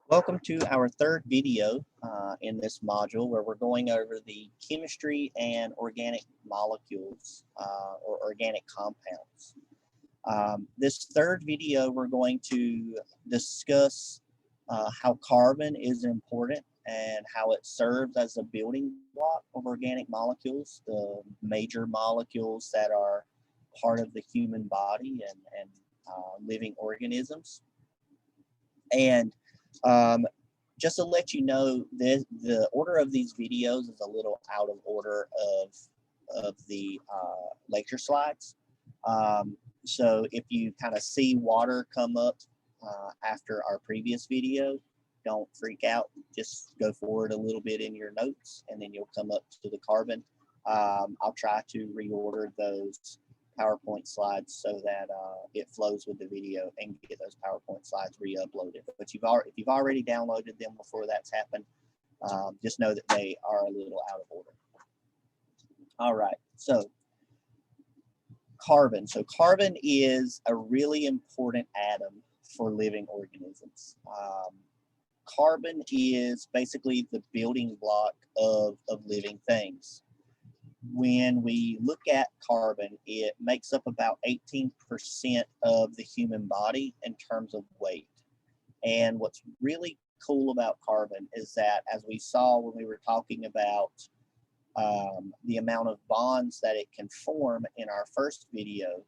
Welcome to our third video in this module where we're going over the chemistry and organic molecules or organic compounds. This third video we're going to discuss how carbon is important and how it serves as a building block of organic molecules, the major molecules that are part of the human body and living organisms. And just to let you know, the order of these videos is a little out of order of the lecture slides. So if you kind of see water come up after our previous video, don't freak out. Just go forward a little bit in your notes, and then you'll come up to the carbon. I'll try to reorder those PowerPoint slides so that it flows with the video and get those PowerPoint slides re-uploaded. But if you've already downloaded them before that's happened, just know that they are a little out of order. All right, so carbon. So carbon is a really important atom for living organisms. Carbon is basically the building block of living things. When we look at carbon, it makes up about 18% of the human body in terms of weight. And what's really cool about carbon is that, as we saw when we were talking about the amount of bonds that it can form in our first video,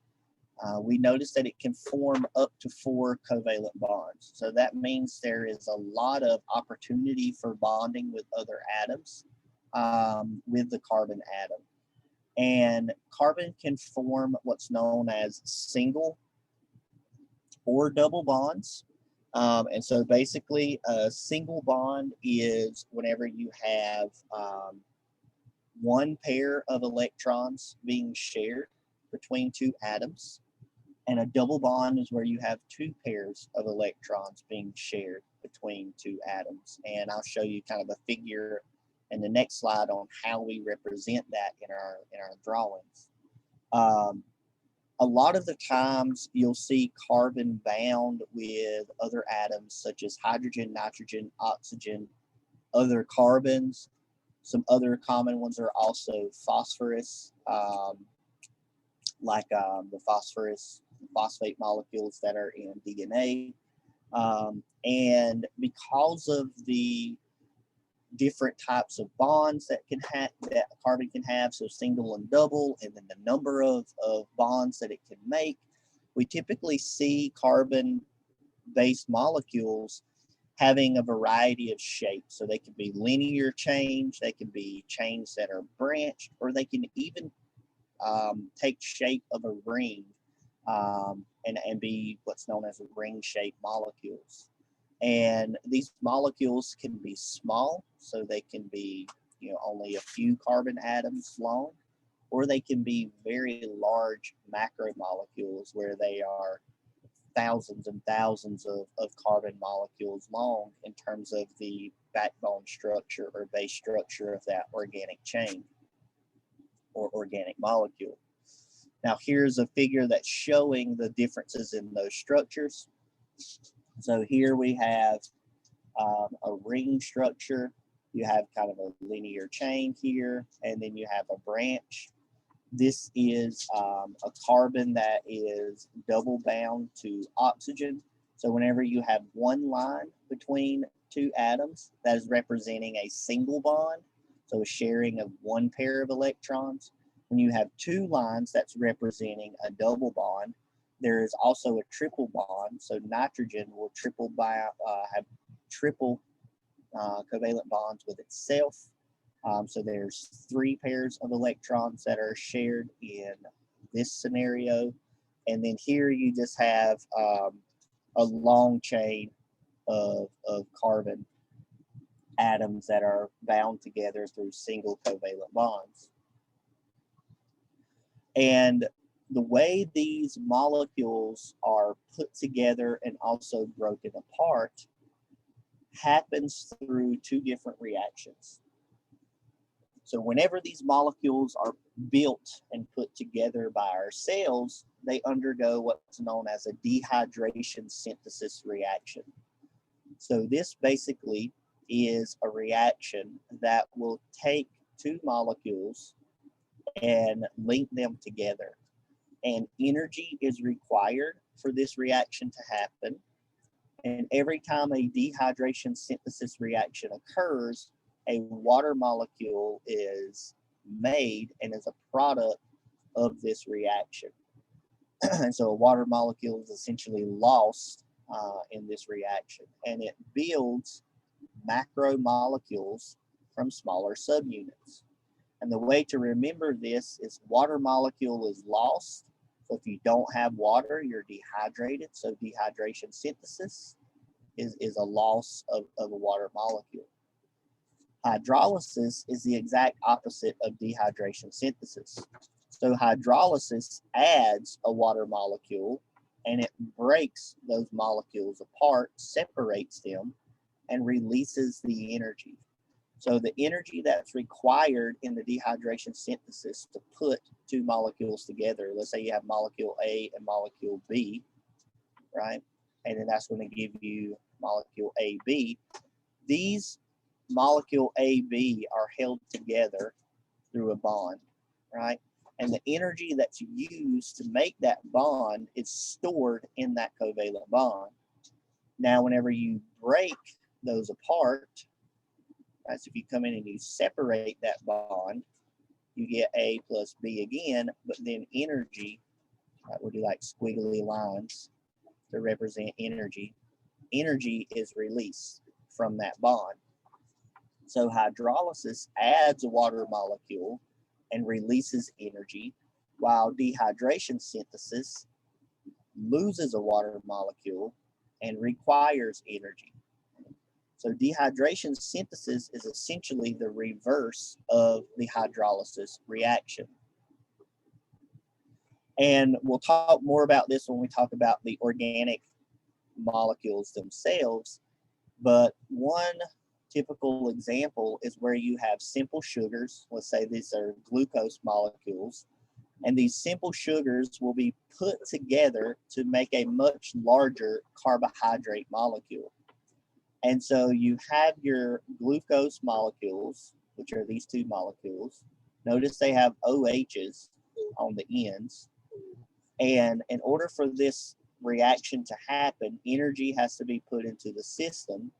we noticed that it can form up to 4 covalent bonds. So that means there is a lot of opportunity for bonding with other atoms with the carbon atom. And carbon can form what's known as single or double bonds. And so basically a single bond is whenever you have one pair of electrons being shared between 2 atoms. And a double bond is where you have 2 pairs of electrons being shared between 2 atoms. And I'll show you kind of a figure in the next slide on how we represent that in our drawings. A lot of the times you'll see carbon bound with other atoms such as hydrogen, nitrogen, oxygen, other carbons. Some other common ones are also phosphorus, like the phosphate molecules that are in DNA. And because of the different types of bonds that carbon can have, so single and double, and then the number of bonds that it can make, we typically see carbon-based molecules having a variety of shapes. So they can be linear chains, they can be chains that are branched, or they can even take shape of a ring and be what's known as ring-shaped molecules. And these molecules can be small, so they can be only a few carbon atoms long, or they can be very large macromolecules where they are thousands and thousands of carbon molecules long in terms of the backbone structure or base structure of that organic chain or organic molecule. Now here's a figure that's showing the differences in those structures. So here we have a ring structure. You have kind of a linear chain here, and then you have a branch. This is a carbon that is double bound to oxygen. So whenever you have one line between 2 atoms, that is representing a single bond, so a sharing of one pair of electrons. When you have 2 lines, that's representing a double bond. There is also a triple bond, so nitrogen will have triple covalent bonds with itself. So there's 3 pairs of electrons that are shared in this scenario. And then here you just have a long chain of carbon atoms that are bound together through single covalent bonds. And the way these molecules are put together and also broken apart happens through 2 different reactions. So whenever these molecules are built and put together by our cells, they undergo what's known as a dehydration synthesis reaction. So this basically is a reaction that will take two molecules and link them together. And energy is required for this reaction to happen. And every time a dehydration synthesis reaction occurs, a water molecule is made and is a product of this reaction. And so a water molecule is essentially lost in this reaction, and it builds macromolecules from smaller subunits. And the way to remember this is water molecule is lost. So if you don't have water, you're dehydrated. So dehydration synthesis is a loss of a water molecule. Hydrolysis is the exact opposite of dehydration synthesis. So hydrolysis adds a water molecule and it breaks those molecules apart, separates them, and releases the energy. So the energy that's required in the dehydration synthesis to put two molecules together, let's say you have molecule A and molecule B, right? And then that's going to give you molecule AB. These molecule AB are held together through a bond, right? And the energy that's used to make that bond is stored in that covalent bond. Now, whenever you break those apart, right, so if you come in and you separate that bond, you get A plus B again, but then energy, right, we'll do like squiggly lines to represent energy. Energy is released from that bond. So hydrolysis adds a water molecule and releases energy, while dehydration synthesis loses a water molecule and requires energy. So dehydration synthesis is essentially the reverse of the hydrolysis reaction. And we'll talk more about this when we talk about the organic molecules themselves. But one typical example is where you have simple sugars. Let's say these are glucose molecules. And these simple sugars will be put together to make a much larger carbohydrate molecule. And so you have your glucose molecules, which are these two molecules. Notice they have OHs on the ends. And in order for this reaction to happen, energy has to be put into the system.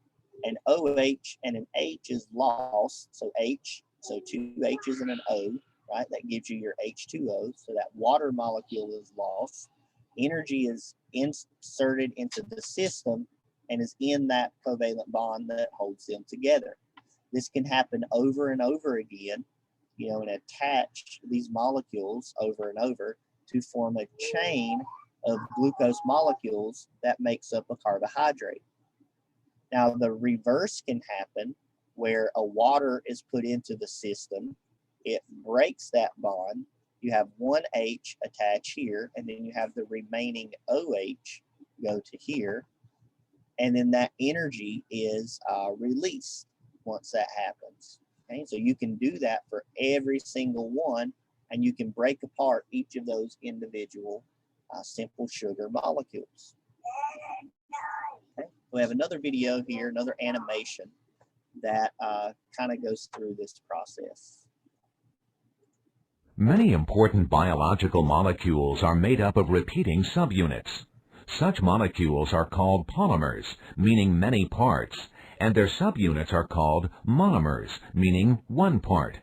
An OH and an H is lost. So H, so two H's and an O, right? That gives you your H2O. So that water molecule is lost. Energy is inserted into the system and is in that covalent bond that holds them together. This can happen over and over again, and attach these molecules over and over to form a chain of glucose molecules that makes up a carbohydrate. Now, the reverse can happen where a water is put into the system. It breaks that bond. You have one H attached here, and then you have the remaining OH go to here. And then that energy is released once that happens. Okay, so you can do that for every single one, and you can break apart each of those individual simple sugar molecules. Okay. We have another video here, another animation that kind of goes through this process. Many important biological molecules are made up of repeating subunits. Such molecules are called polymers, meaning many parts, and their subunits are called monomers, meaning one part.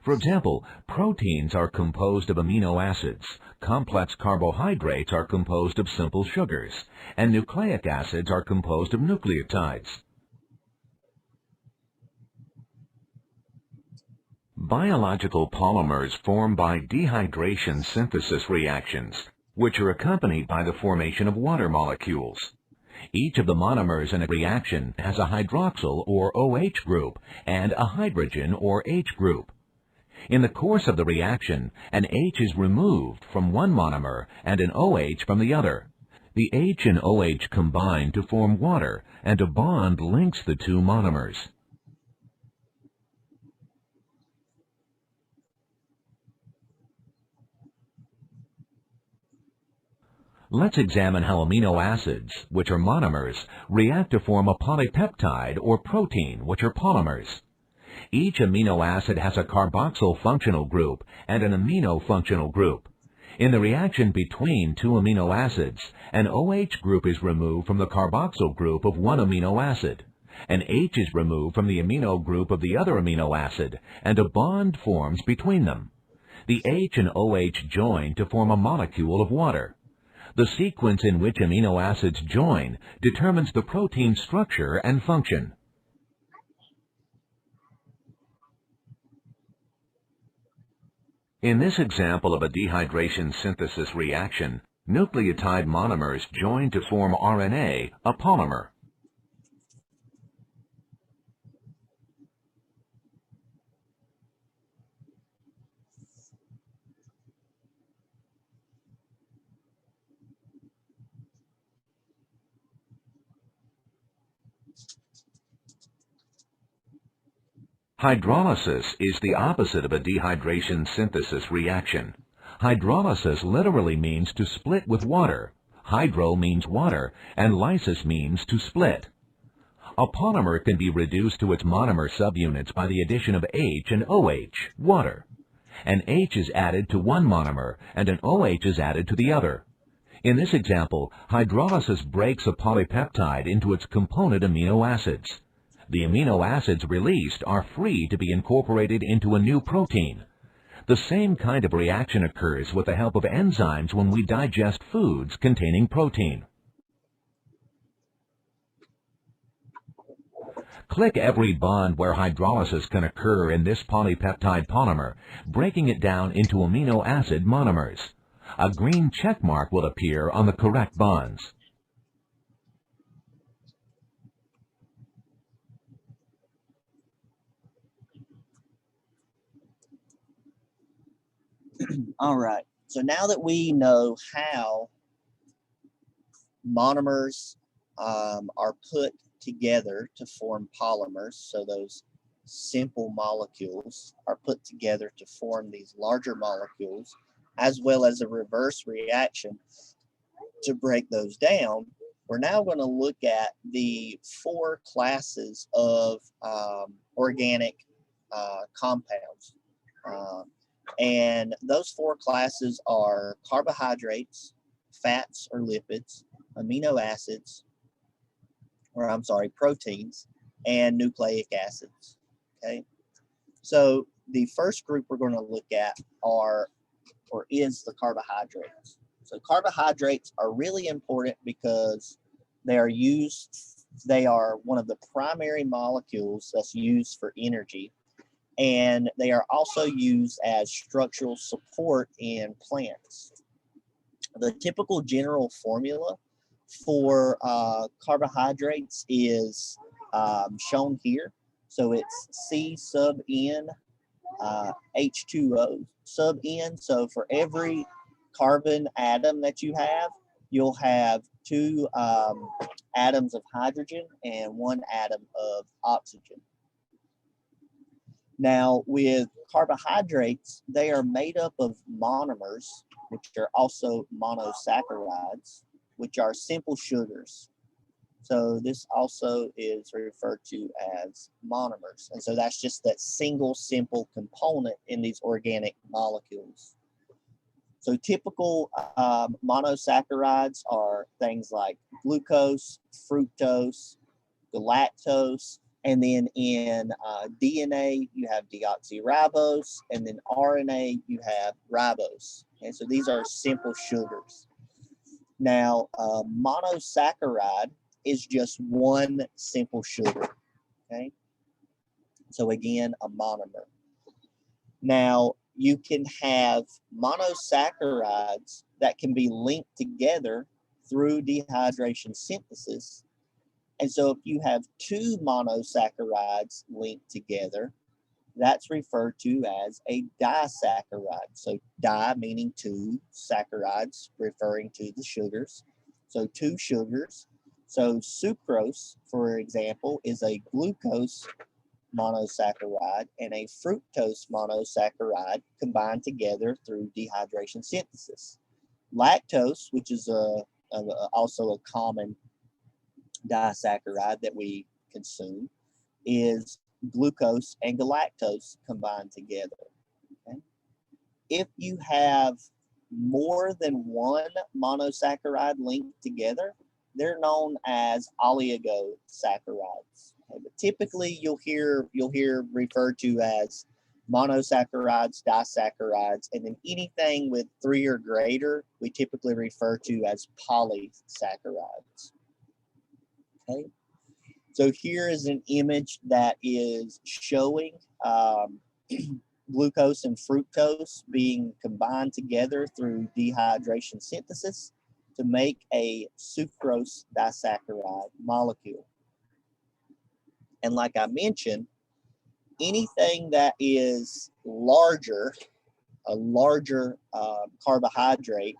For example, proteins are composed of amino acids, complex carbohydrates are composed of simple sugars, and nucleic acids are composed of nucleotides. Biological polymers form by dehydration synthesis reactions, which are accompanied by the formation of water molecules. Each of the monomers in a reaction has a hydroxyl or OH group and a hydrogen or H group. In the course of the reaction, an H is removed from one monomer and an OH from the other. The H and OH combine to form water, and a bond links the two monomers. Let's examine how amino acids, which are monomers, react to form a polypeptide or protein, which are polymers. Each amino acid has a carboxyl functional group and an amino functional group. In the reaction between two amino acids, an OH group is removed from the carboxyl group of one amino acid. An H is removed from the amino group of the other amino acid, and a bond forms between them. The H and OH join to form a molecule of water. The sequence in which amino acids join determines the protein structure and function. In this example of a dehydration synthesis reaction, nucleotide monomers join to form RNA, a polymer. Hydrolysis is the opposite of a dehydration synthesis reaction. Hydrolysis literally means to split with water. Hydro means water, and lysis means to split. A polymer can be reduced to its monomer subunits by the addition of H and OH, water. An H is added to one monomer, and an OH is added to the other. In this example, hydrolysis breaks a polypeptide into its component amino acids. The amino acids released are free to be incorporated into a new protein. The same kind of reaction occurs with the help of enzymes when we digest foods containing protein. Click every bond where hydrolysis can occur in this polypeptide polymer, breaking it down into amino acid monomers. A green check mark will appear on the correct bonds. All right. So now that we know how monomers are put together to form polymers, so those simple molecules are put together to form these larger molecules, as well as a reverse reaction to break those down, we're now going to look at the four classes of organic compounds. And those four classes are carbohydrates, fats or lipids, amino acids, proteins, and nucleic acids. Okay. So the first group we're going to look at is the carbohydrates. So carbohydrates are really important because they are one of the primary molecules that's used for energy, and they are also used as structural support in plants. The typical general formula for carbohydrates is shown here. So it's C sub N H2O sub N. So for every carbon atom that you have, you'll have two atoms of hydrogen and one atom of oxygen. Now, with carbohydrates, they are made up of monomers, which are also monosaccharides, which are simple sugars. So this also is referred to as monomers. And so that's just that single simple component in these organic molecules. So typical monosaccharides are things like glucose, fructose, galactose, and then in DNA, you have deoxyribose, and then RNA, you have ribose. And so these are simple sugars. Now, monosaccharide is just one simple sugar, okay? So again, a monomer. Now, you can have monosaccharides that can be linked together through dehydration synthesis. And so if you have two monosaccharides linked together, that's referred to as a disaccharide. So di meaning two, saccharides referring to the sugars. So two sugars. So sucrose, for example, is a glucose monosaccharide and a fructose monosaccharide combined together through dehydration synthesis. Lactose, which is also a common disaccharide that we consume, is glucose and galactose combined together. Okay? If you have more than one monosaccharide linked together, they're known as oligosaccharides. Okay? But typically, you'll hear referred to as monosaccharides, disaccharides, and then anything with 3 or greater, we typically refer to as polysaccharides. Okay. So here is an image that is showing glucose and fructose being combined together through dehydration synthesis to make a sucrose disaccharide molecule. And like I mentioned, anything that is larger, a larger carbohydrate,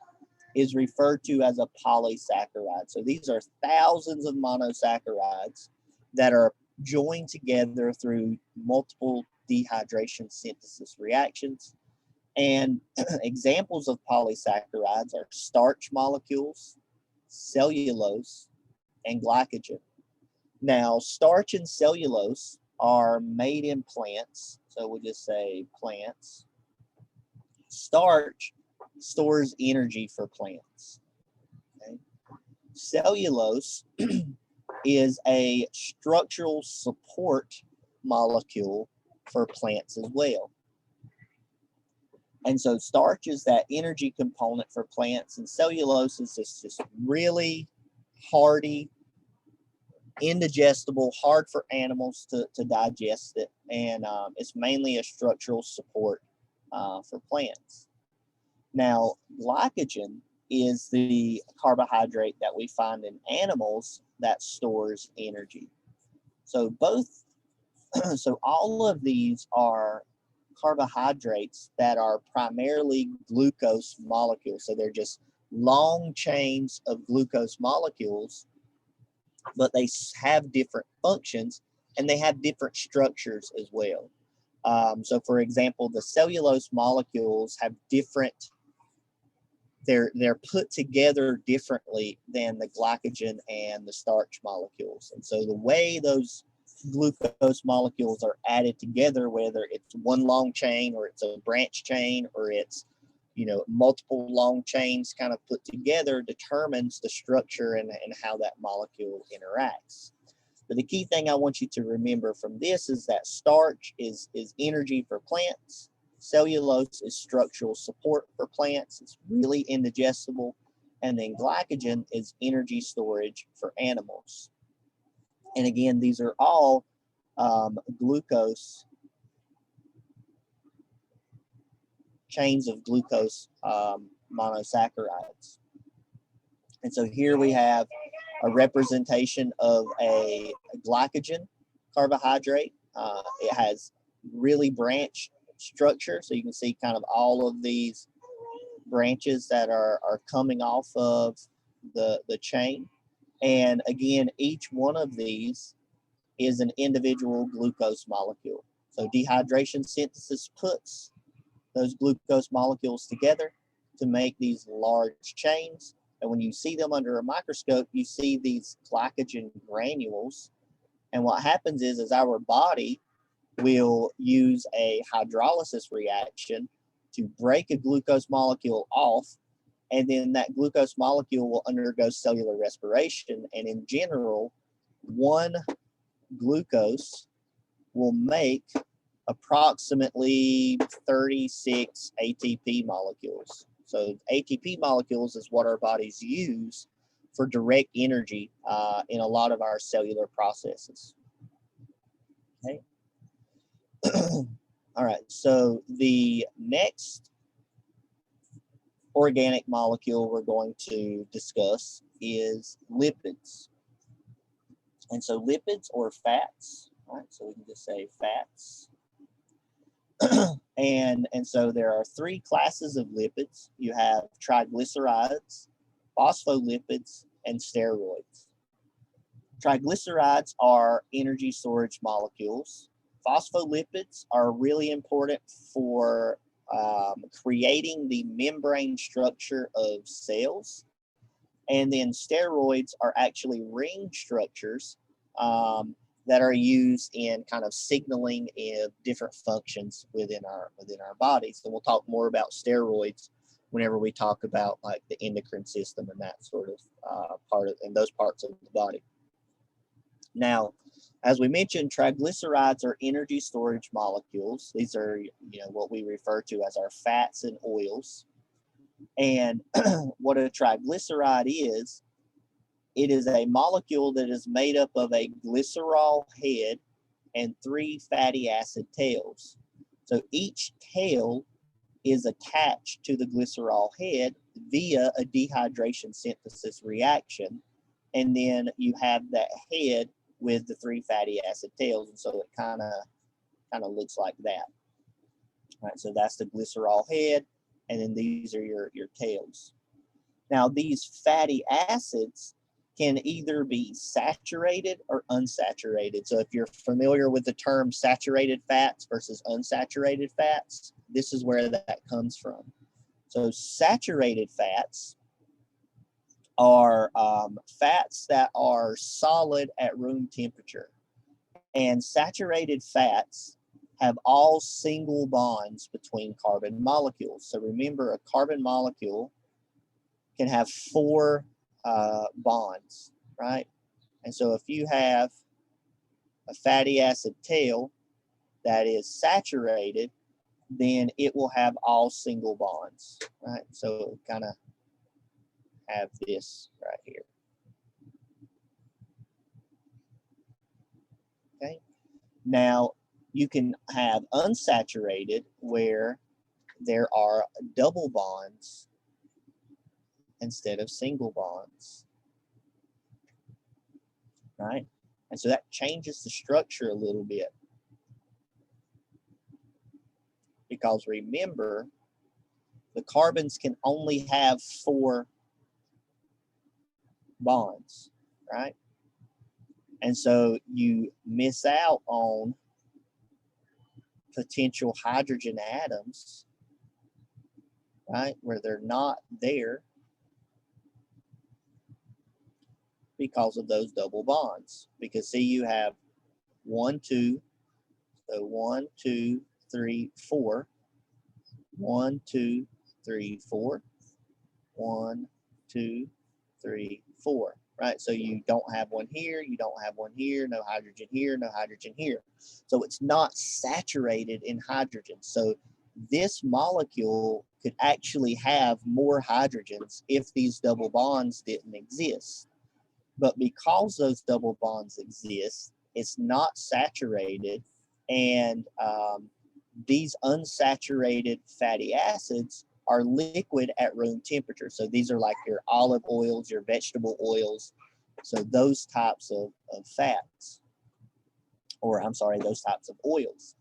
is referred to as a polysaccharide. So these are thousands of monosaccharides that are joined together through multiple dehydration synthesis reactions. And examples of polysaccharides are starch molecules, cellulose, and glycogen. Now, starch and cellulose are made in plants, so we'll just say plants. Starch stores energy for plants. Okay? Cellulose is a structural support molecule for plants as well. And so starch is that energy component for plants, and cellulose is just really hardy, indigestible, hard for animals to digest it, and it's mainly a structural support for plants. Now, glycogen is the carbohydrate that we find in animals that stores energy. So all of these are carbohydrates that are primarily glucose molecules. So they're just long chains of glucose molecules, but they have different functions and they have different structures as well. So for example, the cellulose molecules have different, they're put together differently than the glycogen and the starch molecules. And so the way those glucose molecules are added together, whether it's one long chain or it's a branch chain or it's multiple long chains kind of put together, determines the structure and how that molecule interacts. But the key thing I want you to remember from this is that starch is energy for plants. Cellulose is structural support for plants. It's really indigestible. And then glycogen is energy storage for animals. And again, these are all glucose chains of glucose monosaccharides. And so here we have a representation of a glycogen carbohydrate. It has really branched structure. So you can see kind of all of these branches that are coming off of the chain. And again, each one of these is an individual glucose molecule. So dehydration synthesis puts those glucose molecules together to make these large chains. And when you see them under a microscope, you see these glycogen granules. And what happens is our body will use a hydrolysis reaction to break a glucose molecule off, and then that glucose molecule will undergo cellular respiration. And in general, one glucose will make approximately 36 ATP molecules. So ATP molecules is what our bodies use for direct energy in a lot of our cellular processes. Okay. All right, so the next organic molecule we're going to discuss is lipids. And so lipids or fats, all right, so we can just say fats. and so there are 3 classes of lipids. You have triglycerides, phospholipids, and steroids. Triglycerides are energy storage molecules. Phospholipids are really important for creating the membrane structure of cells. And then steroids are actually ring structures that are used in kind of signaling in different functions within our bodies. And we'll talk more about steroids whenever we talk about like the endocrine system and that sort of part of and those parts of the body. Now, as we mentioned, triglycerides are energy storage molecules. These are, what we refer to as our fats and oils. And what a triglyceride is, it is a molecule that is made up of a glycerol head and 3 fatty acid tails. So each tail is attached to the glycerol head via a dehydration synthesis reaction. And then you have that head with the 3 fatty acid tails. And so it kind of looks like that. All right, so that's the glycerol head. And then these are your tails. Now, these fatty acids can either be saturated or unsaturated. So if you're familiar with the term saturated fats versus unsaturated fats, this is where that comes from. So saturated fats are fats that are solid at room temperature. And saturated fats have all single bonds between carbon molecules. So remember, a carbon molecule can have 4 bonds, right? And so if you have a fatty acid tail that is saturated, then it will have all single bonds, right? So kind of have this right here. Okay. Now you can have unsaturated where there are double bonds instead of single bonds, right? And so that changes the structure a little bit. Because remember, the carbons can only have 4 bonds, right? And so you miss out on potential hydrogen atoms, right, where they're not there because of those double bonds. Because see, you have 1, 2, so 1, 2, 3, 4, 1, 2, 3, 4, 1, 2, 3, 4, right? So you don't have one here, you don't have one here, no hydrogen here, no hydrogen here. So it's not saturated in hydrogen. So this molecule could actually have more hydrogens if these double bonds didn't exist. But because those double bonds exist, it's not saturated, and these unsaturated fatty acids are liquid at room temperature. So these are like your olive oils, your vegetable oils, so those types of fats, or I'm sorry, those types of oils.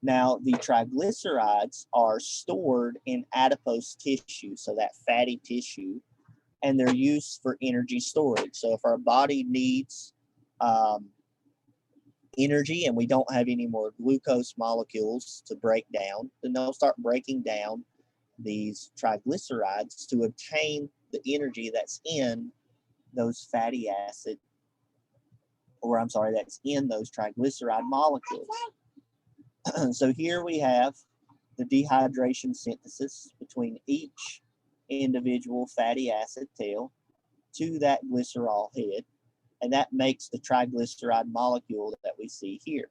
Now, the triglycerides are stored in adipose tissue, so that fatty tissue, and they're used for energy storage. So if our body needs energy and we don't have any more glucose molecules to break down, then they'll start breaking down these triglycerides to obtain the energy that's in those fatty acid, or I'm sorry, that's in those triglyceride molecules. So here we have the dehydration synthesis between each individual fatty acid tail to that glycerol head, and that makes the triglyceride molecule that we see here.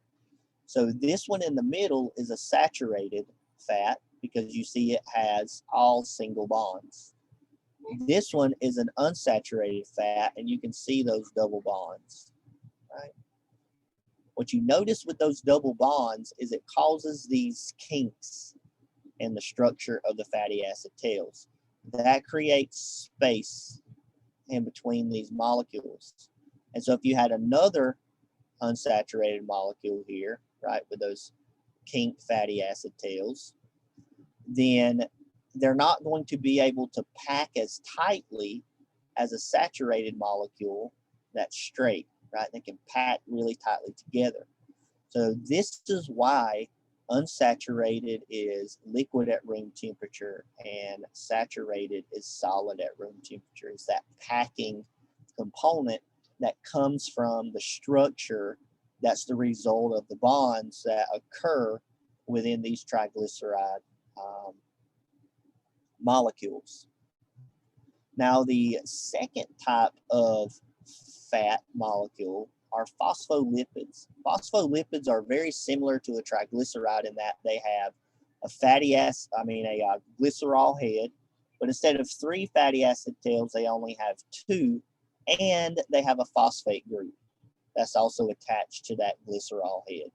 So this one in the middle is a saturated fat because you see it has all single bonds. This one is an unsaturated fat, and you can see those double bonds, right? What you notice with those double bonds is it causes these kinks in the structure of the fatty acid tails. That creates space in between these molecules. And so if you had another unsaturated molecule here, right, with those kinked fatty acid tails, then they're not going to be able to pack as tightly as a saturated molecule that's straight, right? They can pack really tightly together. So this is why unsaturated is liquid at room temperature, and saturated is solid at room temperature. It's that packing component that comes from the structure that's the result of the bonds that occur within these triglyceride molecules. Now, the second type of fat molecule are phospholipids. Phospholipids are very similar to a triglyceride in that they have a glycerol head, but instead of 3 fatty acid tails, they only have 2, and they have a phosphate group that's also attached to that glycerol head.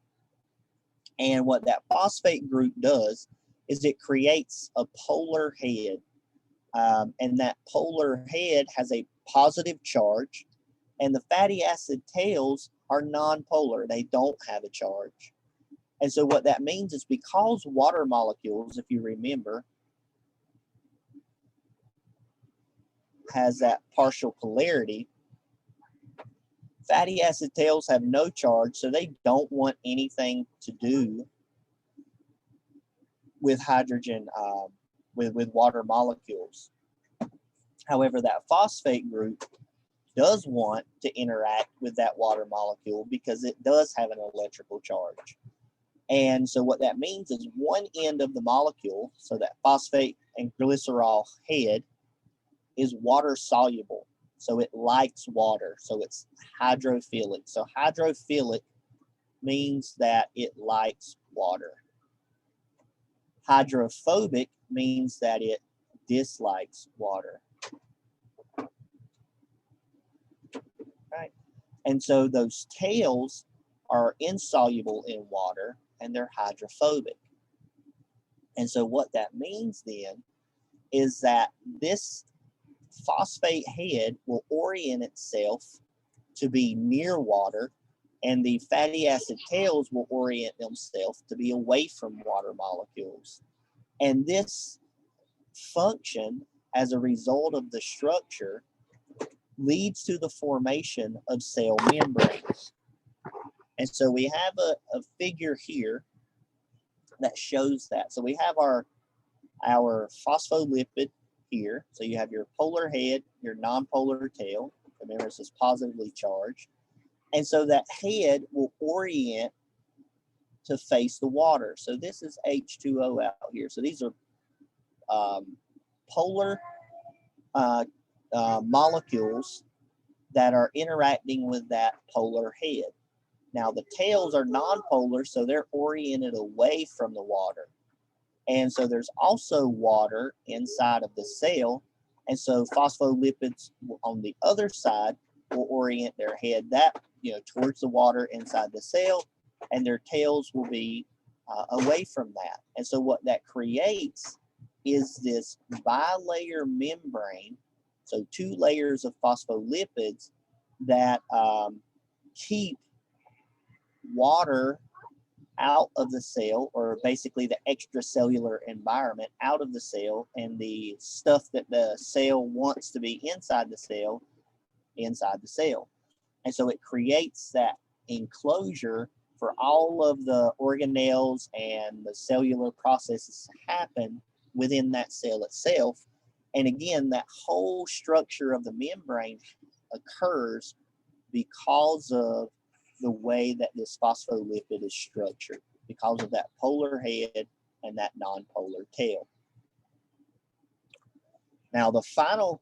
And what that phosphate group does is it creates a polar head, and that polar head has a positive charge, and the fatty acid tails are nonpolar. They don't have a charge. And so what that means is because water molecules, if you remember, has that partial polarity, fatty acid tails have no charge, so they don't want anything to do with hydrogen, with water molecules. However, that phosphate group does want to interact with that water molecule because it does have an electrical charge. And so what that means is one end of the molecule, so that phosphate and glycerol head, is water soluble. So it likes water. So it's hydrophilic. So hydrophilic means that it likes water. Hydrophobic means that it dislikes water. Right? And so those tails are insoluble in water and they're hydrophobic. And so what that means then is that this phosphate head will orient itself to be near water, and the fatty acid tails will orient themselves to be away from water molecules. And this function, as a result of the structure, leads to the formation of cell membranes. And so we have a figure here that shows that. So we have our phospholipid here. So you have your polar head, your nonpolar tail. Remember, this is positively charged. And so that head will orient to face the water. So this is H2O out here. So these are polar molecules that are interacting with that polar head. Now the tails are nonpolar, so they're oriented away from the water. And so there's also water inside of the cell. And so phospholipids on the other side will orient their head towards the water inside the cell, and their tails will be away from that. And so what that creates is this bilayer membrane, so 2 layers of phospholipids that keep water out of the cell, or basically the extracellular environment out of the cell, and the stuff that the cell wants to be inside the cell. And so it creates that enclosure for all of the organelles and the cellular processes to happen within that cell itself. And again, that whole structure of the membrane occurs because of the way that this phospholipid is structured, because of that polar head and that nonpolar tail. Now, the final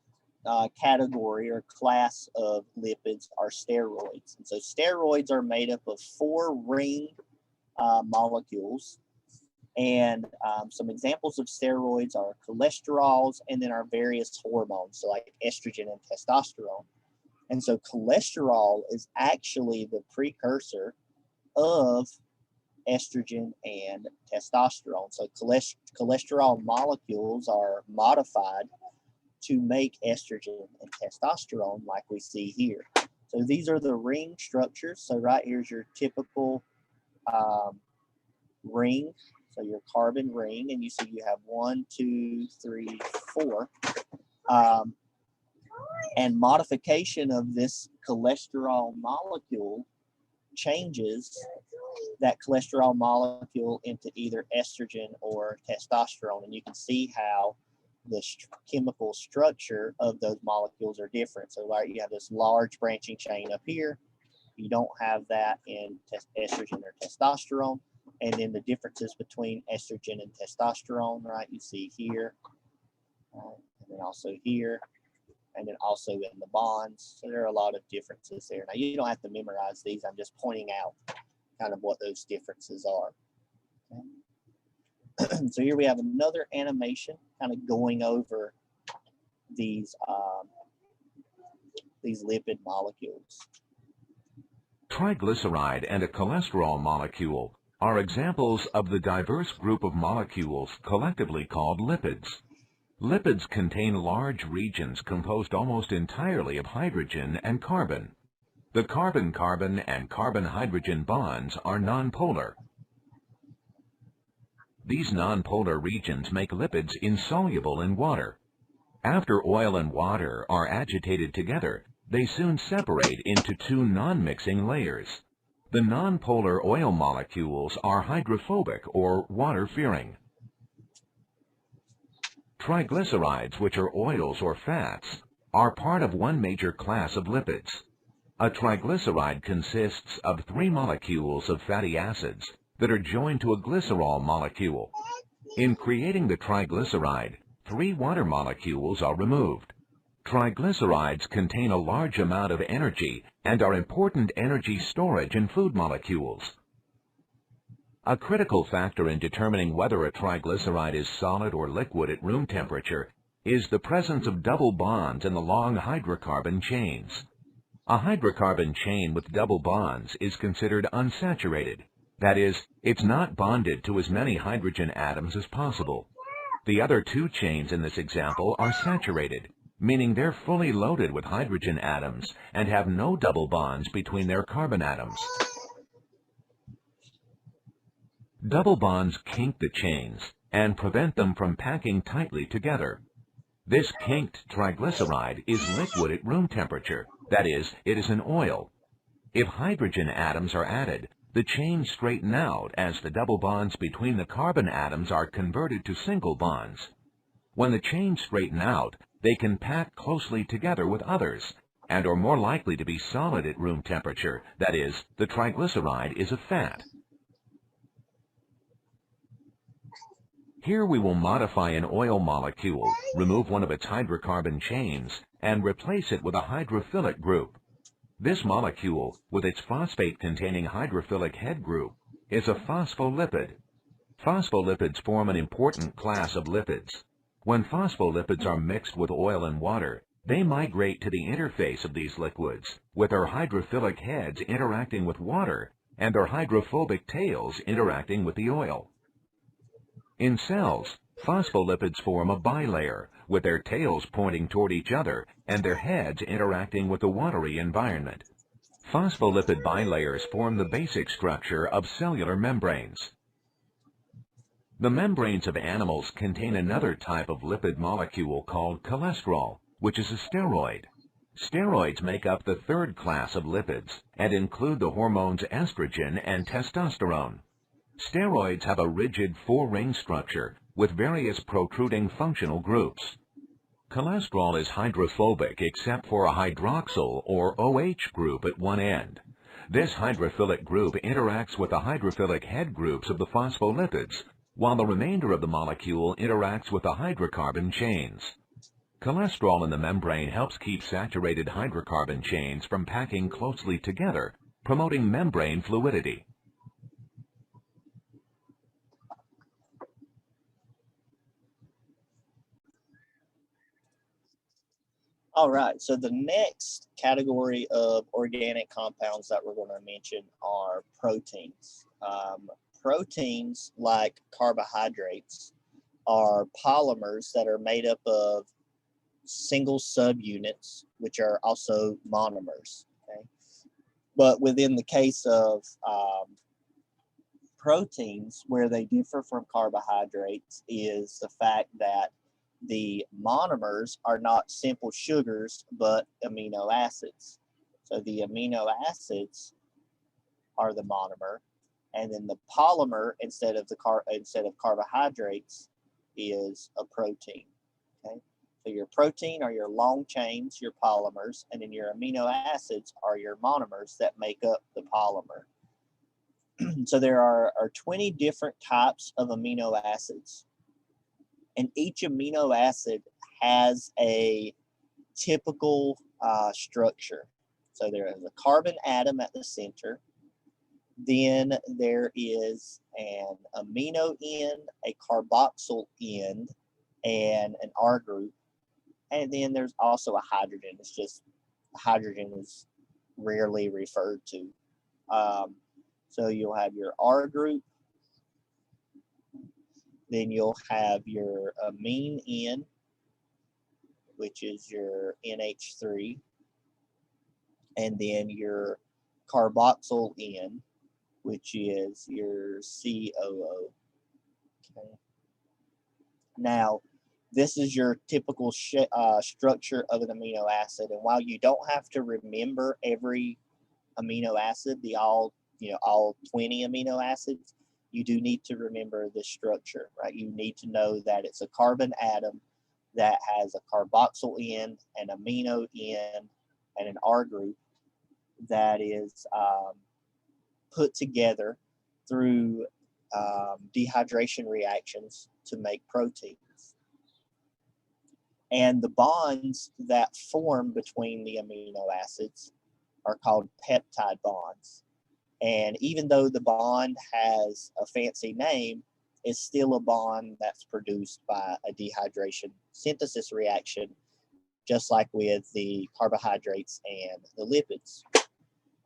category or class of lipids are steroids. And so steroids are made up of 4 ring molecules. And some examples of steroids are cholesterols, and then our various hormones, so like estrogen and testosterone. And so cholesterol is actually the precursor of estrogen and testosterone. So cholesterol molecules are modified to make estrogen and testosterone like we see here. So these are the ring structures. So right here's your typical ring. So your carbon ring, and you see you have 1, 2, 3, 4. And modification of this cholesterol molecule changes that cholesterol molecule into either estrogen or testosterone. And you can see how the chemical structure of those molecules are different. So like you have this large branching chain up here. You don't have that in estrogen or testosterone. And then the differences between estrogen and testosterone, right? You see here, and then also here, and then also in the bonds. So there are a lot of differences there. Now you don't have to memorize these. I'm just pointing out kind of what those differences are. Okay. So here we have another animation kind of going over these lipid molecules. Triglyceride and a cholesterol molecule are examples of the diverse group of molecules collectively called lipids. Lipids contain large regions composed almost entirely of hydrogen and carbon. The carbon-carbon and carbon-hydrogen bonds are nonpolar. These nonpolar regions make lipids insoluble in water. After oil and water are agitated together, they soon separate into two non-mixing layers. The nonpolar oil molecules are hydrophobic or water-fearing. Triglycerides, which are oils or fats, are part of one major class of lipids. A triglyceride consists of 3 molecules of fatty acids that are joined to a glycerol molecule. In creating the triglyceride, 3 water molecules are removed. Triglycerides contain a large amount of energy and are important energy storage in food molecules. A critical factor in determining whether a triglyceride is solid or liquid at room temperature is the presence of double bonds in the long hydrocarbon chains. A hydrocarbon chain with double bonds is considered unsaturated. That is, it's not bonded to as many hydrogen atoms as possible. The other 2 chains in this example are saturated, meaning they're fully loaded with hydrogen atoms and have no double bonds between their carbon atoms. Double bonds kink the chains and prevent them from packing tightly together. This kinked triglyceride is liquid at room temperature. That is, it is an oil. If hydrogen atoms are added, the chains straighten out as the double bonds between the carbon atoms are converted to single bonds. When the chains straighten out, they can pack closely together with others and are more likely to be solid at room temperature. That is, the triglyceride is a fat. Here we will modify an oil molecule, remove one of its hydrocarbon chains, and replace it with a hydrophilic group. This molecule, with its phosphate-containing hydrophilic head group, is a phospholipid. Phospholipids form an important class of lipids. When phospholipids are mixed with oil and water, they migrate to the interface of these liquids, with their hydrophilic heads interacting with water and their hydrophobic tails interacting with the oil. In cells, phospholipids form a bilayer, with their tails pointing toward each other and their heads interacting with the watery environment. Phospholipid bilayers form the basic structure of cellular membranes. The membranes of animals contain another type of lipid molecule called cholesterol, which is a steroid. Steroids make up the 3rd class of lipids and include the hormones estrogen and testosterone. Steroids have a rigid 4-ring structure with various protruding functional groups. Cholesterol is hydrophobic except for a hydroxyl or OH group at one end. This hydrophilic group interacts with the hydrophilic head groups of the phospholipids, while the remainder of the molecule interacts with the hydrocarbon chains. Cholesterol in the membrane helps keep saturated hydrocarbon chains from packing closely together, promoting membrane fluidity. All right, so the next category of organic compounds that we're going to mention are proteins. Proteins, like carbohydrates, are polymers that are made up of single subunits, which are also monomers. Okay? But within the case of proteins, where they differ from carbohydrates is the fact that the monomers are not simple sugars, but amino acids. So the amino acids are the monomer, and then the polymer instead of carbohydrates is a protein. Okay, so your protein are your long chains, your polymers, and then your amino acids are your monomers that make up the polymer. So there are 20 different types of amino acids, and each amino acid has a typical structure. So there is a carbon atom at the center. Then there is an amino end, a carboxyl end, and an R group. And then there's also a hydrogen. It's just hydrogen is rarely referred to. So you'll have your R group. Then you'll have your amine end, which is your NH3. And then your carboxyl end, which is your COO. Okay. Now, this is your typical structure of an amino acid. And while you don't have to remember every amino acid, all 20 amino acids, you do need to remember the structure, right? You need to know that it's a carbon atom that has a carboxyl end, an amino end, and an R group that is put together through dehydration reactions to make proteins. And the bonds that form between the amino acids are called peptide bonds. And even though the bond has a fancy name, it's still a bond that's produced by a dehydration synthesis reaction, just like with the carbohydrates and the lipids.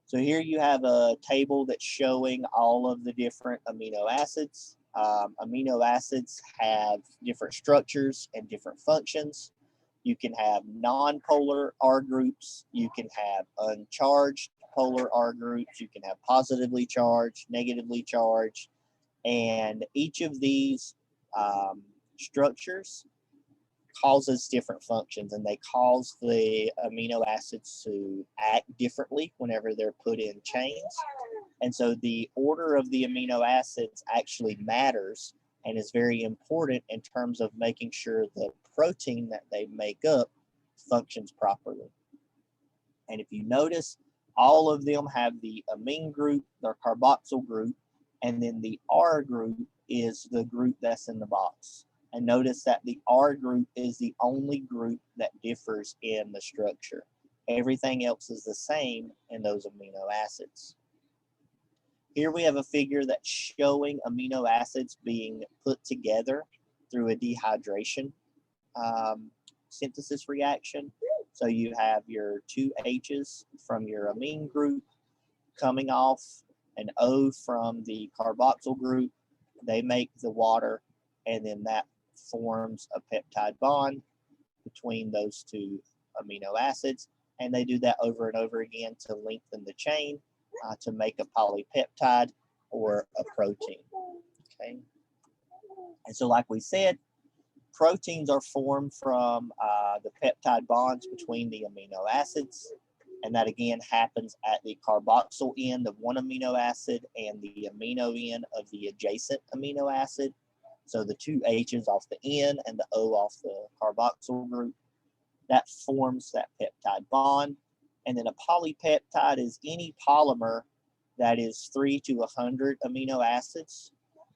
So here you have a table that's showing all of the different amino acids. Amino acids have different structures and different functions. You can have non-polar R groups. You can have uncharged polar R groups. You can have positively charged, negatively charged. And each of these structures causes different functions, and they cause the amino acids to act differently whenever they're put in chains. And so the order of the amino acids actually matters and is very important in terms of making sure the protein that they make up functions properly. And if you notice, all of them have the amine group, their carboxyl group, and then the R group is the group that's in the box. And notice that the R group is the only group that differs in the structure. Everything else is the same in those amino acids. Here we have a figure that's showing amino acids being put together through a dehydration synthesis reaction. So you have your two H's from your amine group coming off an O from the carboxyl group. They make the water, and then that forms a peptide bond between those two amino acids. And they do that over and over again to lengthen the chain to make a polypeptide or a protein. Okay. And so, like we said, proteins are formed from the peptide bonds between the amino acids. And that again happens at the carboxyl end of one amino acid and the amino end of the adjacent amino acid. So the two H's off the N and the O off the carboxyl group, that forms that peptide bond. And then a polypeptide is any polymer that is 3 to 100 amino acids.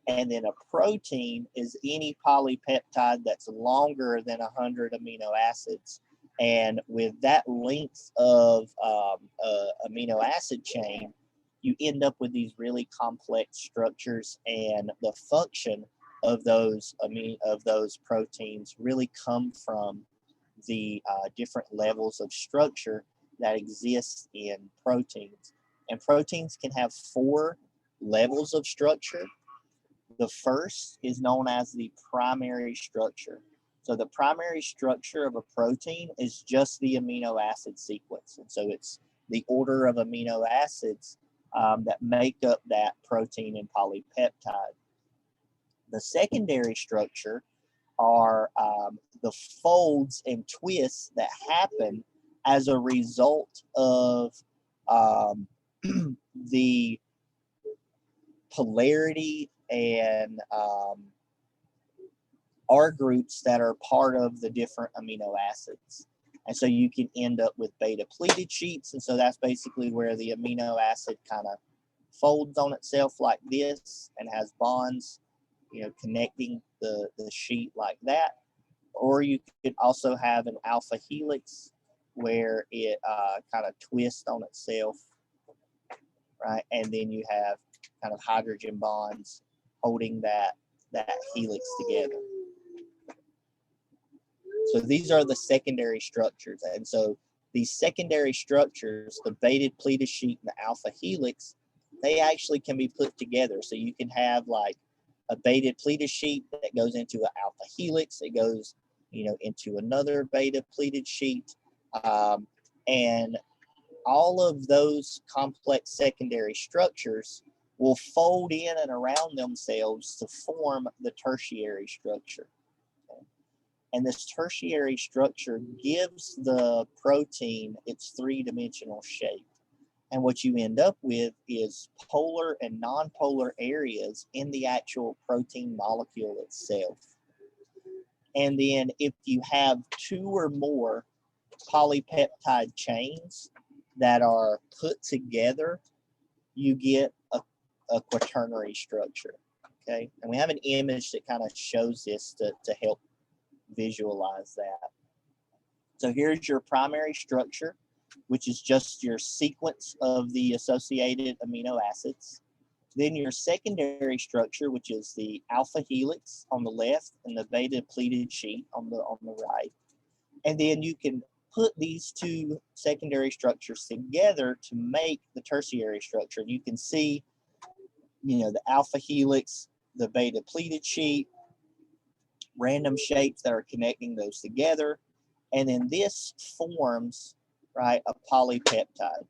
And then a protein is any polypeptide that's longer than 100 amino acids. And with that length of amino acid chain, you end up with these really complex structures, and the function of those proteins really come from the different levels of structure that exist in proteins. And proteins can have 4 levels of structure. The first is known as the primary structure. So the primary structure of a protein is just the amino acid sequence. And so it's the order of amino acids that make up that protein and polypeptide. The secondary structure are the folds and twists that happen as a result of the polarity and R groups that are part of the different amino acids. And so you can end up with beta pleated sheets. And so that's basically where the amino acid kind of folds on itself like this and has bonds, connecting the sheet like that. Or you could also have an alpha helix where it kind of twists on itself, right? And then you have kind of hydrogen bonds holding that helix together. So these are the secondary structures. And so these secondary structures, the beta pleated sheet and the alpha helix, they actually can be put together. So you can have like a beta pleated sheet that goes into an alpha helix. It goes, into another beta pleated sheet. And all of those complex secondary structures will fold in and around themselves to form the tertiary structure. And this tertiary structure gives the protein its three-dimensional shape. And what you end up with is polar and nonpolar areas in the actual protein molecule itself. And then if you have two or more polypeptide chains that are put together, you get a quaternary structure, okay? And we have an image that kind of shows this to help visualize that. So here's your primary structure, which is just your sequence of the associated amino acids. Then your secondary structure, which is the alpha helix on the left and the beta pleated sheet on the right. And then you can put these two secondary structures together to make the tertiary structure. You can see, the alpha helix, the beta pleated sheet, random shapes that are connecting those together. And then this forms, right, a polypeptide,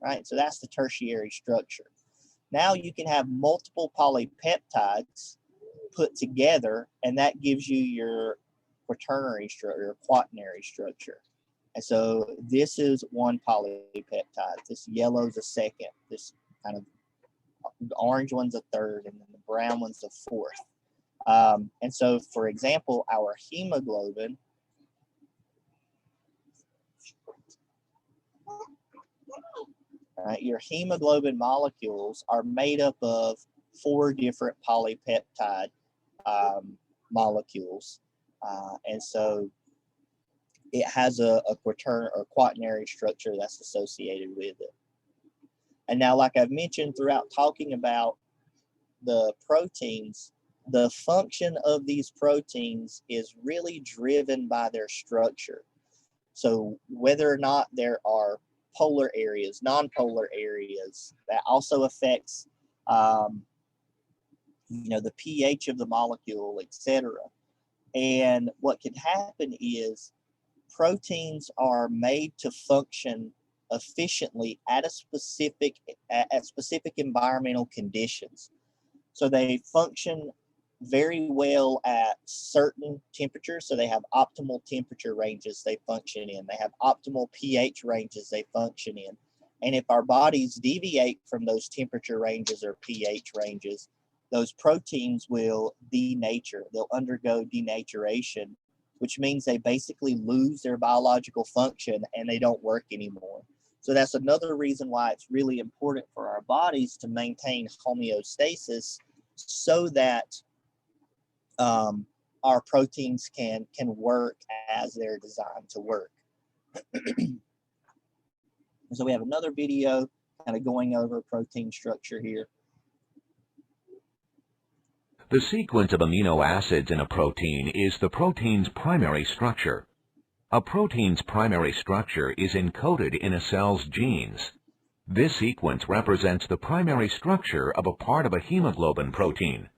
right? So that's the tertiary structure. Now you can have multiple polypeptides put together, and that gives you your quaternary structure, your quaternary structure. And so this is one polypeptide. This yellow is a second. This kind of the orange one's a third, and then the brown one's a fourth. And so, for example, our hemoglobin, your hemoglobin molecules are made up of 4 different polypeptide molecules. And so it has a quaternary structure that's associated with it. And now, like I've mentioned throughout talking about the proteins, the function of these proteins is really driven by their structure. So whether or not there are polar areas, non-polar areas, that also affects, the pH of the molecule, etc. And what can happen is proteins are made to function efficiently at specific environmental conditions. So they function very well at certain temperatures. So they have optimal temperature ranges they function in. They have optimal pH ranges they function in. And if our bodies deviate from those temperature ranges or pH ranges, those proteins will denature. They'll undergo denaturation, which means they basically lose their biological function and they don't work anymore. So that's another reason why it's really important for our bodies to maintain homeostasis so that our proteins can work as they're designed to work. So we have another video kind of going over protein structure here. The sequence of amino acids in a protein is the protein's primary structure. A protein's primary structure is encoded in a cell's genes. This sequence represents the primary structure of a part of a hemoglobin protein.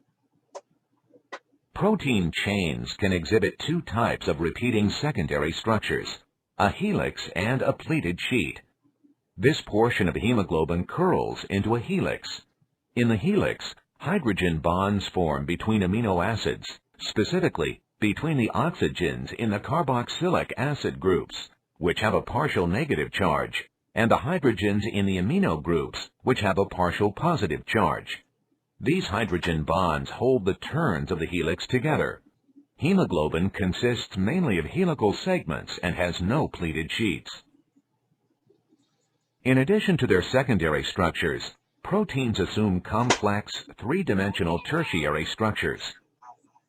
Protein chains can exhibit 2 types of repeating secondary structures, a helix and a pleated sheet. This portion of hemoglobin curls into a helix. In the helix, hydrogen bonds form between amino acids, specifically between the oxygens in the carboxylic acid groups, which have a partial negative charge, and the hydrogens in the amino groups, which have a partial positive charge. These hydrogen bonds hold the turns of the helix together. Hemoglobin consists mainly of helical segments and has no pleated sheets. In addition to their secondary structures, proteins assume complex, three-dimensional tertiary structures.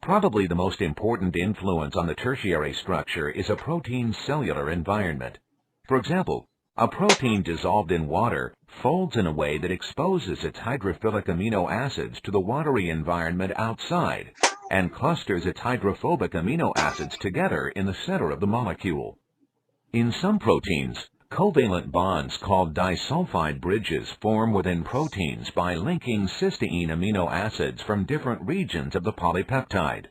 Probably the most important influence on the tertiary structure is a protein's cellular environment. For example, a protein dissolved in water folds in a way that exposes its hydrophilic amino acids to the watery environment outside and clusters its hydrophobic amino acids together in the center of the molecule. In some proteins, covalent bonds called disulfide bridges form within proteins by linking cysteine amino acids from different regions of the polypeptide.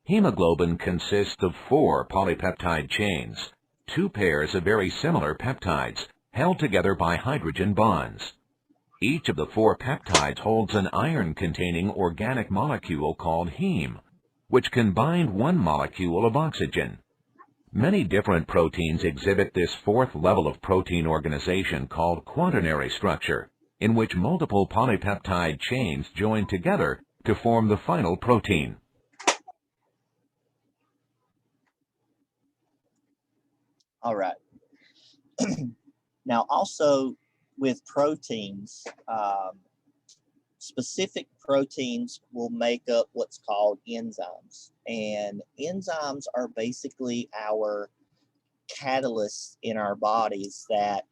Hemoglobin consists of 4 polypeptide chains, 2 pairs of very similar peptides held together by hydrogen bonds. Each of the 4 peptides holds an iron-containing organic molecule called heme, which can bind one molecule of oxygen. Many different proteins exhibit this 4th level of protein organization called quaternary structure, in which multiple polypeptide chains join together to form the final protein. All right. Now, also with proteins, specific proteins will make up what's called enzymes. And enzymes are basically our catalysts in our bodies that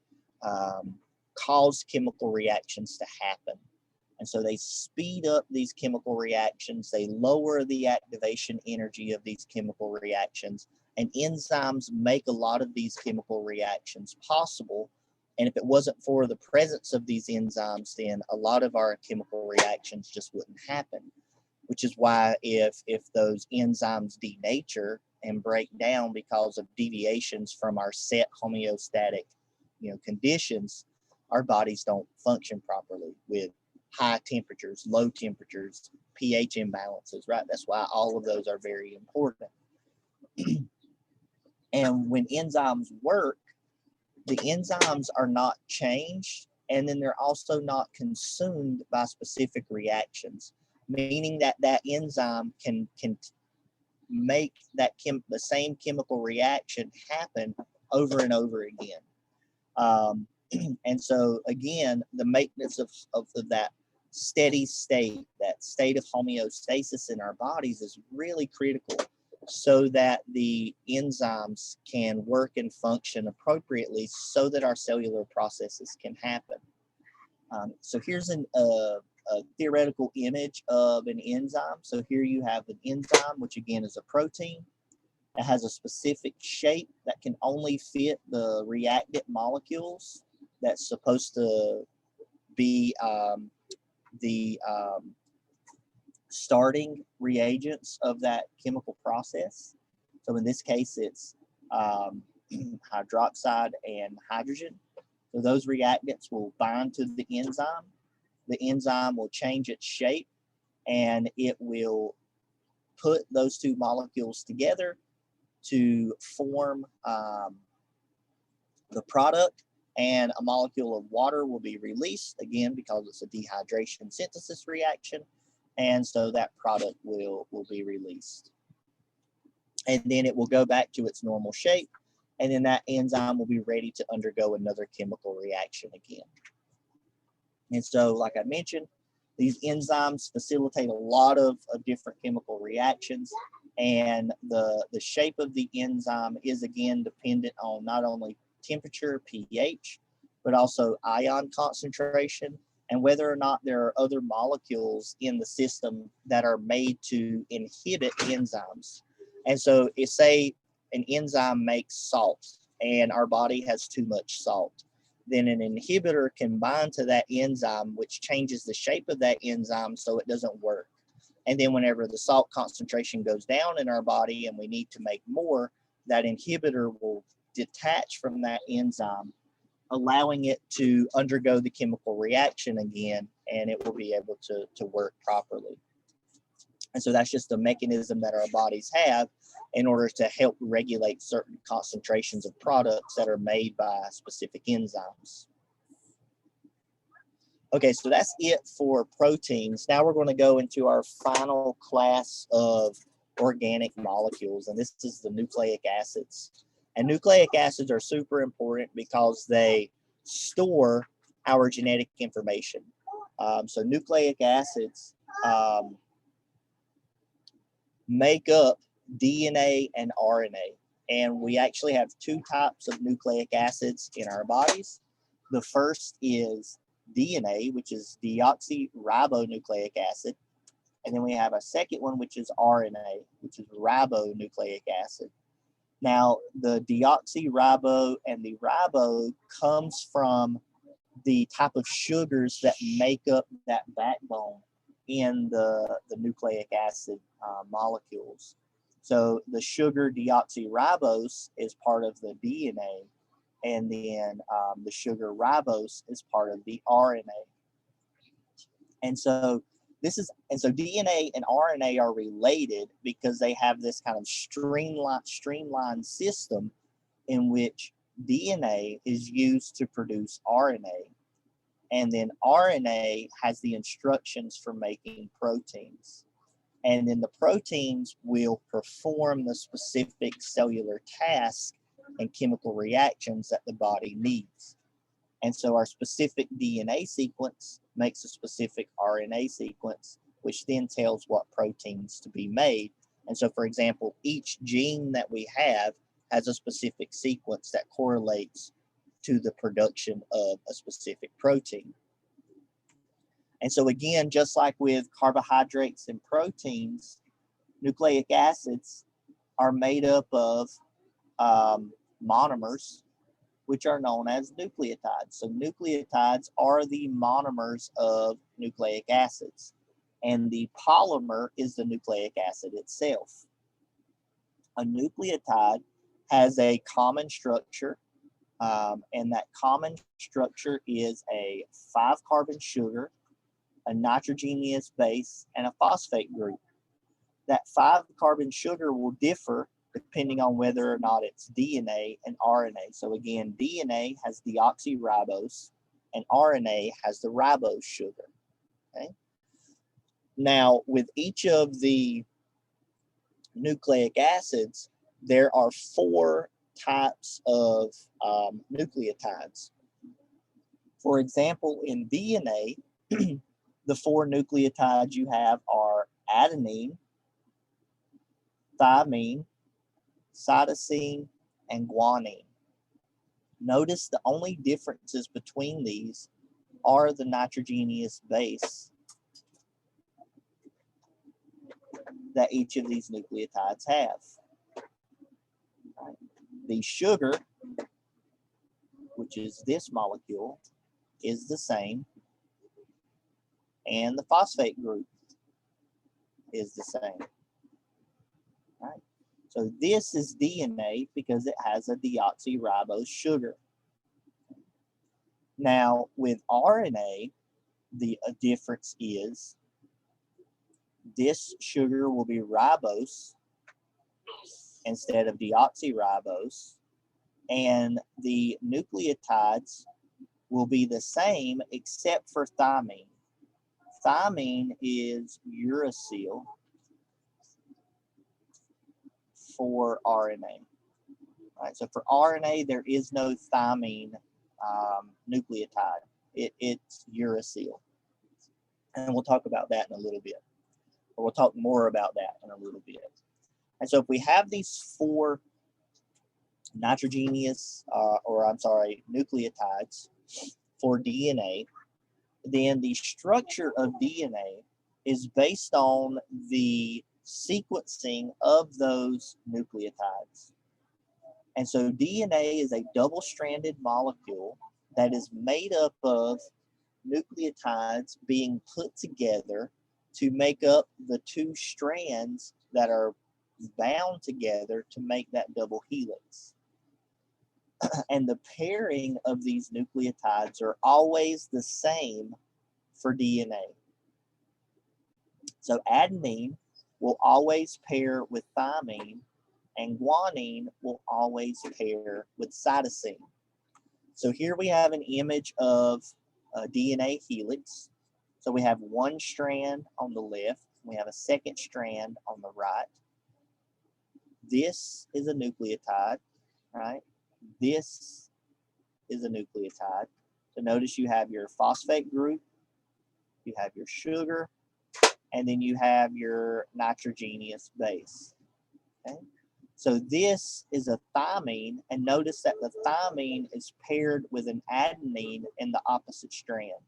cause chemical reactions to happen. And so they speed up these chemical reactions, they lower the activation energy of these chemical reactions, and enzymes make a lot of these chemical reactions possible. And if it wasn't for the presence of these enzymes, then a lot of our chemical reactions just wouldn't happen, which is why if those enzymes denature and break down because of deviations from our set homeostatic conditions, our bodies don't function properly with high temperatures, low temperatures, pH imbalances, right? That's why all of those are very important. And when enzymes work, the enzymes are not changed, and then they're also not consumed by specific reactions, meaning that that enzyme can make the same chemical reaction happen over and over again. And so again, the maintenance of that steady state, that state of homeostasis in our bodies is really critical so that the enzymes can work and function appropriately so that our cellular processes can happen. So here's a theoretical image of an enzyme. So here you have an enzyme, which again is a protein. It has a specific shape that can only fit the reactant molecules that's supposed to be the starting reagents of that chemical process. So in this case, it's hydroxide and hydrogen. So those reactants will bind to the enzyme. The enzyme will change its shape, and it will put those two molecules together to form the product, and a molecule of water will be released, again, because it's a dehydration synthesis reaction, and so that product will be released. And then it will go back to its normal shape, and then that enzyme will be ready to undergo another chemical reaction again. And so, like I mentioned, these enzymes facilitate a lot of different chemical reactions, and the shape of the enzyme is again dependent on not only temperature, pH, but also ion concentration, and whether or not there are other molecules in the system that are made to inhibit enzymes. And so if say an enzyme makes salt and our body has too much salt, then an inhibitor can bind to that enzyme, which changes the shape of that enzyme so it doesn't work. And then whenever the salt concentration goes down in our body and we need to make more, that inhibitor will detach from that enzyme, allowing it to undergo the chemical reaction again, and it will be able to work properly. And so that's just a mechanism that our bodies have in order to help regulate certain concentrations of products that are made by specific enzymes. Okay, so that's it for proteins. Now we're going to go into our final class of organic molecules, and this is the nucleic acids. And nucleic acids are super important because they store our genetic information. So nucleic acids make up DNA and RNA. And we actually have two types of nucleic acids in our bodies. The first is DNA, which is deoxyribonucleic acid. And then we have a second one, which is RNA, which is ribonucleic acid. Now, the deoxyribo and the ribo comes from the type of sugars that make up that backbone in the nucleic acid molecules. So the sugar deoxyribose is part of the DNA, and then the sugar ribose is part of the RNA. And so DNA and RNA are related because they have this kind of streamlined system in which DNA is used to produce RNA, and then RNA has the instructions for making proteins. And then the proteins will perform the specific cellular task and chemical reactions that the body needs. And so our specific DNA sequence makes a specific RNA sequence, which then tells what proteins to be made. And so, for example, each gene that we have has a specific sequence that correlates to the production of a specific protein. And so again, just like with carbohydrates and proteins, nucleic acids are made up of monomers, which are known as nucleotides. So nucleotides are the monomers of nucleic acids, and the polymer is the nucleic acid itself. A nucleotide has a common structure, and that common structure is a 5-carbon sugar, a nitrogenous base, and a phosphate group. That 5-carbon sugar will differ depending on whether or not it's DNA and RNA. So again, DNA has deoxyribose and RNA has the ribose sugar. Okay. Now, with each of the nucleic acids, there are 4 types of nucleotides. For example, in DNA, the 4 nucleotides you have are adenine, thymine, cytosine, and guanine. Notice the only differences between these are the nitrogenous base that each of these nucleotides have. Right. The sugar, which is this molecule, is the same, and the phosphate group is the same. Right. So this is DNA because it has a deoxyribose sugar. Now with RNA, the difference is this sugar will be ribose instead of deoxyribose, and the nucleotides will be the same except for thymine. Thymine is uracil for RNA. Right, so for RNA, there is no thymine nucleotide. It's uracil. And we'll talk about that in a little bit. Or we'll talk more about that in a little bit. And so if we have these 4 nucleotides for DNA, then the structure of DNA is based on the sequencing of those nucleotides. And so DNA is a double-stranded molecule that is made up of nucleotides being put together to make up the 2 strands that are bound together to make that double helix. And the pairing of these nucleotides are always the same for DNA. So adenine will always pair with thymine and guanine will always pair with cytosine. So here we have an image of a DNA helix. So we have one strand on the left, we have a second strand on the right. This is a nucleotide, right? This is a nucleotide. So notice you have your phosphate group, you have your sugar, and then you have your nitrogenous base. Okay? So this is a thymine, and notice that the thymine is paired with an adenine in the opposite strand.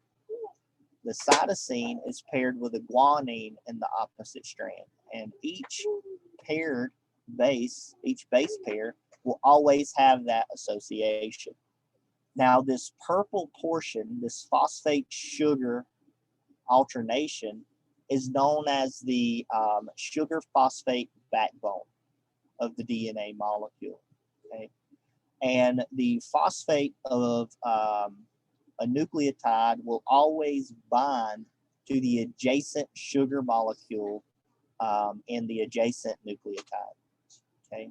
The cytosine is paired with a guanine in the opposite strand, and each paired base, each base pair, will always have that association. Now, this purple portion, this phosphate sugar alternation, is known as the sugar phosphate backbone of the DNA molecule. Okay, and the phosphate of a nucleotide will always bind to the adjacent sugar molecule in the adjacent nucleotide. Okay,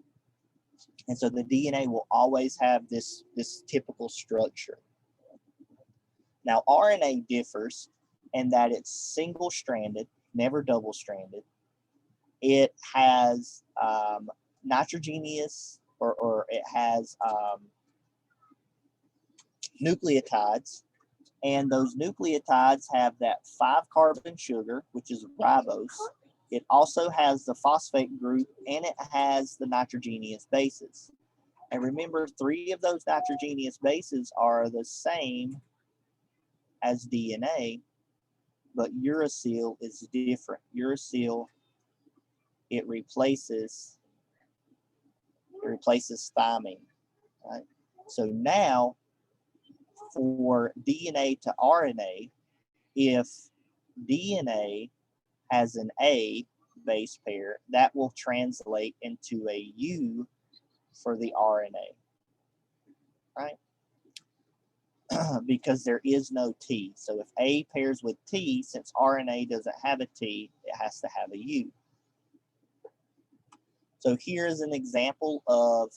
and so the DNA will always have this typical structure. Now, RNA differs in that it's single-stranded, never double-stranded. It has nitrogenous, or it has nucleotides, and those nucleotides have that 5-carbon sugar, which is ribose. It also has the phosphate group, and it has the nitrogenous bases. And remember, 3 of those nitrogenous bases are the same as DNA, but uracil is different. Uracil, it replaces thymine, right? So now, for DNA to RNA, if DNA has an A base pair, that will translate into a U for the RNA, right? Because there is no T. So if A pairs with T, since RNA doesn't have a T, it has to have a U. So here's an example of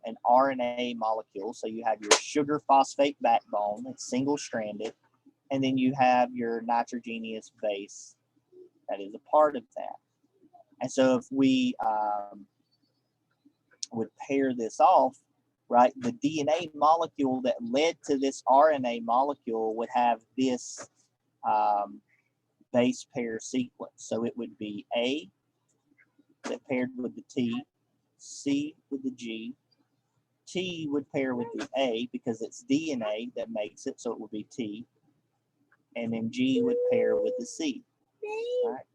an RNA molecule. So you have your sugar phosphate backbone, it's single-stranded, and then you have your nitrogenous base that is a part of that. And so if we would pair this off, right, the DNA molecule that led to this RNA molecule would have this base pair sequence. So it would be A that paired with the T, C with the G, T would pair with the A because it's DNA that makes it, so it would be T, and then G would pair with the C. All right.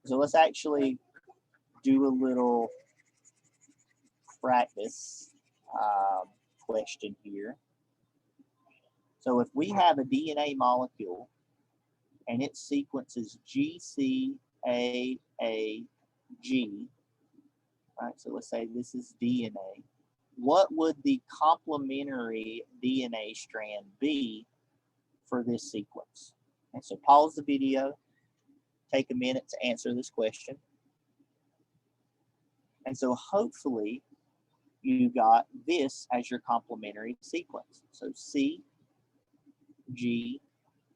So let's actually do a little practice question here. So if we have a DNA molecule and its sequence is GCAAG, right? So let's say this is DNA. What would the complementary DNA strand be for this sequence? And so pause the video, take a minute to answer this question. And so hopefully you got this as your complementary sequence. So C, G,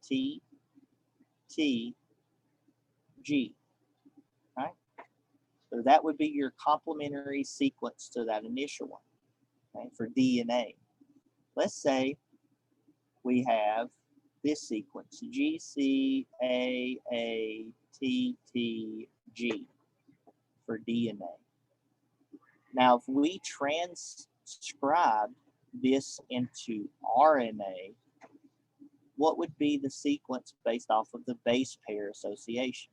T, T, G, right? So that would be your complementary sequence to that initial one, okay, for DNA. Let's say we have this sequence, G, C, A, T, T, G for DNA. Now, if we transcribe this into RNA, what would be the sequence based off of the base pair association?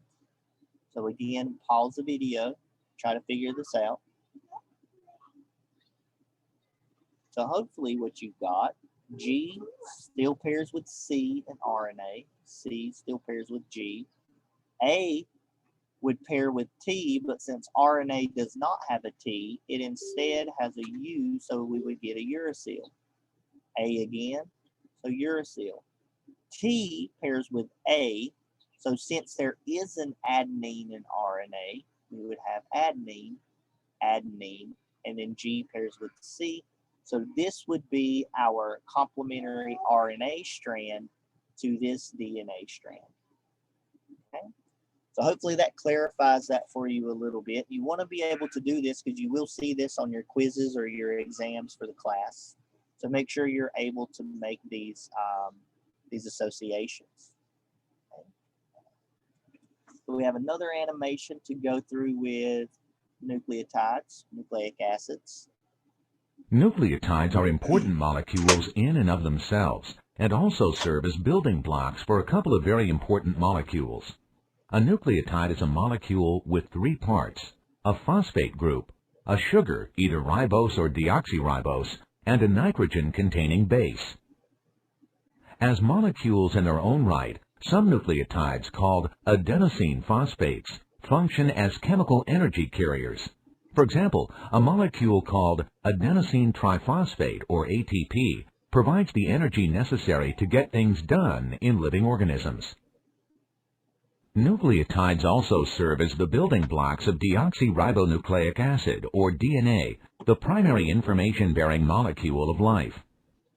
So again, pause the video, try to figure this out. So hopefully what you've got, G still pairs with C in RNA, C still pairs with G, A would pair with T, but since RNA does not have a T, it instead has a U, so we would get a uracil. A again, so uracil. T pairs with A, so since there is an adenine in RNA, we would have adenine, adenine, and then G pairs with C. So this would be our complementary RNA strand to this DNA strand. Okay. So hopefully that clarifies that for you a little bit. You want to be able to do this because you will see this on your quizzes or your exams for the class. So make sure you're able to make these associations. Okay. So we have another animation to go through with nucleotides, nucleic acids. Nucleotides are important molecules in and of themselves and also serve as building blocks for a couple of very important molecules. A nucleotide is a molecule with three parts: a phosphate group, a sugar, either ribose or deoxyribose, and a nitrogen-containing base. As molecules in their own right, some nucleotides called adenosine phosphates function as chemical energy carriers. For example, a molecule called adenosine triphosphate, or ATP, provides the energy necessary to get things done in living organisms. Nucleotides also serve as the building blocks of deoxyribonucleic acid, or DNA, the primary information-bearing molecule of life.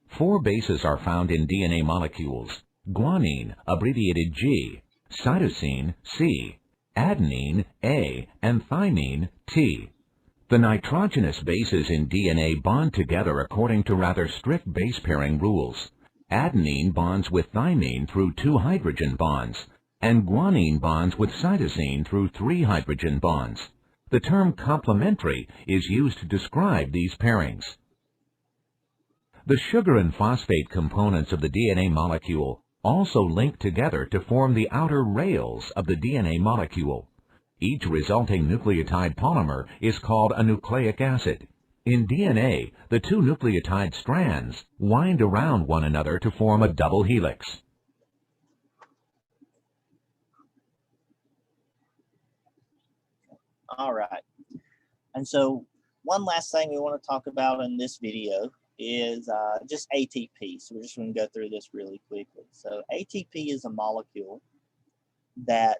4 bases are found in DNA molecules: guanine, abbreviated G, cytosine, C, adenine, A, and thymine, T. The nitrogenous bases in DNA bond together according to rather strict base pairing rules. Adenine bonds with thymine through 2 hydrogen bonds, and guanine bonds with cytosine through 3 hydrogen bonds. The term complementary is used to describe these pairings. The sugar and phosphate components of the DNA molecule also link together to form the outer rails of the DNA molecule. Each resulting nucleotide polymer is called a nucleic acid. In DNA, the 2 nucleotide strands wind around one another to form a double helix. All right. And so one last thing we want to talk about in this video is just ATP. So we're just going to go through this really quickly. So ATP is a molecule that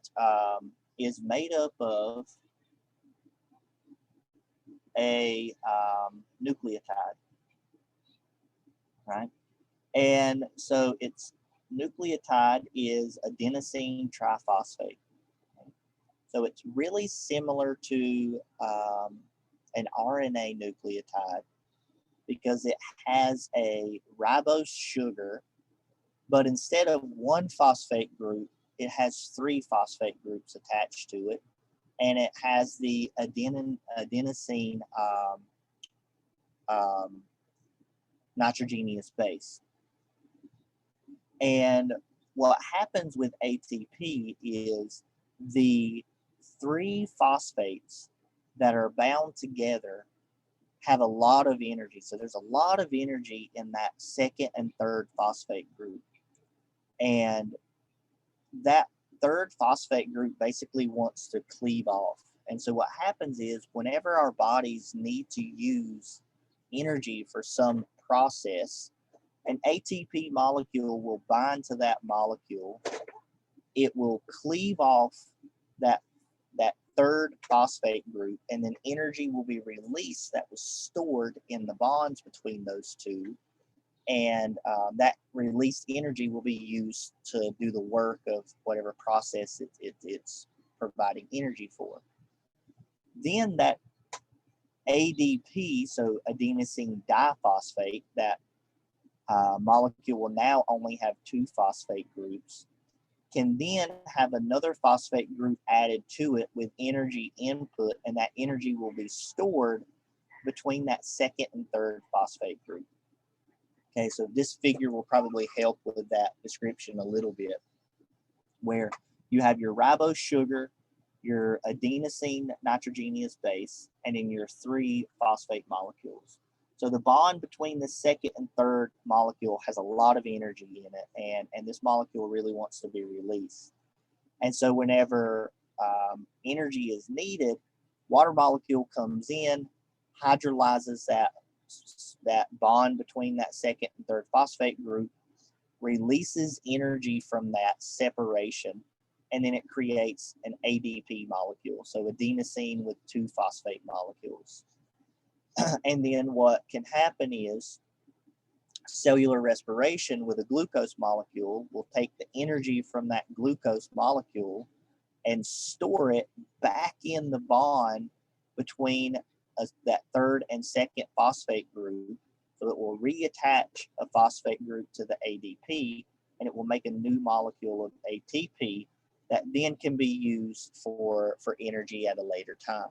is made up of a nucleotide, right? And so its nucleotide is adenosine triphosphate. So it's really similar to an RNA nucleotide because it has a ribose sugar, but instead of 1 phosphate group, it has 3 phosphate groups attached to it, and it has the adenosine nitrogenous base. And what happens with ATP is the 3 phosphates that are bound together have a lot of energy. So there's a lot of energy in that 2nd and 3rd phosphate group. And that 3rd phosphate group basically wants to cleave off. And so what happens is whenever our bodies need to use energy for some process, an ATP molecule will bind to that molecule. It will cleave off that 3rd phosphate group, and then energy will be released that was stored in the bonds between those 2. And that released energy will be used to do the work of whatever process it's providing energy for. Then that ADP, so adenosine diphosphate, that molecule will now only have 2 phosphate groups, can then have another phosphate group added to it with energy input, and that energy will be stored between that 2nd and 3rd phosphate group. Okay, so this figure will probably help with that description a little bit, where you have your ribose sugar, your adenosine nitrogenous base, and then your 3 phosphate molecules. So the bond between the 2nd and 3rd molecule has a lot of energy in it, and this molecule really wants to be released. And so whenever energy is needed, water molecule comes in, hydrolyzes that bond between that 2nd and 3rd phosphate group, releases energy from that separation, and then it creates an ADP molecule, so adenosine with 2 phosphate molecules. And then what can happen is cellular respiration with a glucose molecule will take the energy from that glucose molecule and store it back in the bond between that third and second phosphate group. So it will reattach a phosphate group to the ADP, and it will make a new molecule of ATP that then can be used for energy at a later time.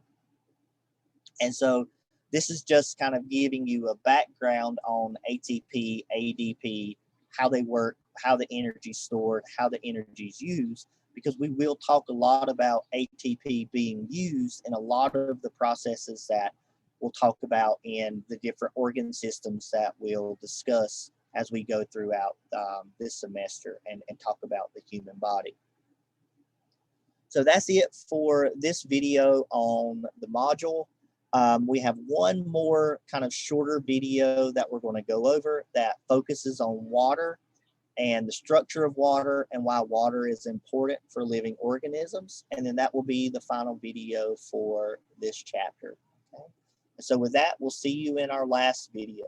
And so this is just kind of giving you a background on ATP, ADP, how they work, how the energy is stored, how the energy is used, because we will talk a lot about ATP being used in a lot of the processes that we'll talk about in the different organ systems that we'll discuss as we go throughout this semester and talk about the human body. So that's it for this video on the module. We have one more kind of shorter video that we're going to go over that focuses on water and the structure of water and why water is important for living organisms. And then that will be the final video for this chapter. Okay? So with that, we'll see you in our last video.